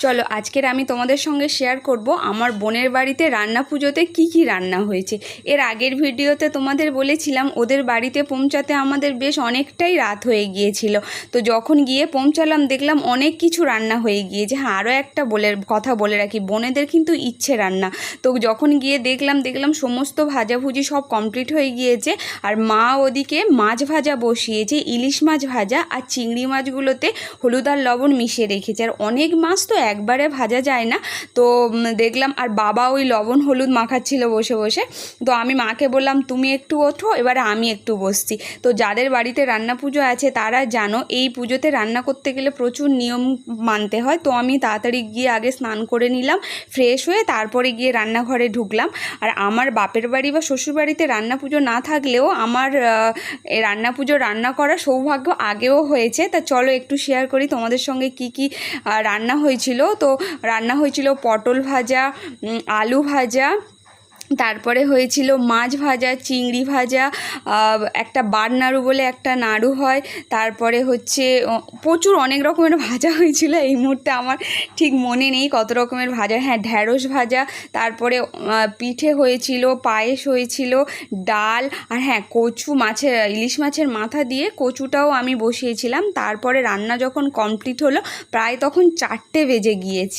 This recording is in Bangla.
চলো আজকের আমি তোমাদের সঙ্গে শেয়ার করব আমার বোনের বাড়িতে রান্না পুজোতে কি রান্না হয়েছে। এর আগের ভিডিওতে তোমাদের বলেছিলাম ওদের বাড়িতে পৌঁছাতে আমাদের বেশ অনেকটাই রাত হয়ে গিয়েছিল। তো যখন গিয়ে পৌঁছালাম দেখলাম অনেক কিছু রান্না হয়ে গিয়েছে। হ্যাঁ, আরও একটা কথা বলে রাখি, বোনেদের কিন্তু ইচ্ছে রান্না। তো যখন গিয়ে দেখলাম সমস্ত ভাজাভুজি সব কমপ্লিট হয়ে গিয়েছে। আর মা ওদিকে মাছ ভাজা বসিয়েছে, ইলিশ মাছ ভাজা, আর চিংড়ি মাছগুলোতে হলুদ আর লবণ মিশিয়ে রেখেছে। আর অনেক মাছ তো একবারে ভাজা যায় না, তো দেখলাম। আর বাবা ওই লবণ হলুদ মাখাচ্ছিল বসে বসে। তো আমি মাকে বললাম তুমি একটু ওঠো, এবারে আমি একটু বসছি। তো যাদের বাড়িতে রান্না পুজো আছে তারা জানো এই পুজোতে রান্না করতে গেলে প্রচুর নিয়ম মানতে হয়। তো আমি তাড়াতাড়ি গিয়ে আগে স্নান করে নিলাম, ফ্রেশ হয়ে তারপরে গিয়ে রান্নাঘরে ঢুকলাম। আর আমার বাপের বাড়ি বা শ্বশুর বাড়িতে রান্না পুজো না থাকলেও আমার রান্না পুজো রান্না করার সৌভাগ্য আগেও হয়েছে। তা চলো একটু শেয়ার করি তোমাদের সঙ্গে কি রান্না হয়েছিল। তো রান্না হয়েছিল পটল ভাজা, আলু ভাজা, তারপরে হয়েছিল মাছ ভাজা, চিংড়ি ভাজা, একটা বাট নাড়ু বলে একটা নাড়ু হয়, তারপরে হচ্ছে প্রচুর অনেক রকমের ভাজা হয়েছিল। এই মুহূর্তে আমার ঠিক মনে নেই কত রকমের ভাজা। হ্যাঁ, ঢ্যাঁড়স ভাজা, তারপরে পিঠে হয়েছিল, পায়েস হয়েছিল, ডাল, আর হ্যাঁ কচু, ইলিশ মাছের মাথা দিয়ে কচুটাও আমি বসিয়েছিলাম। তারপরে রান্না যখন কমপ্লিট হলো প্রায় তখন 4টে বেজে গিয়েছে।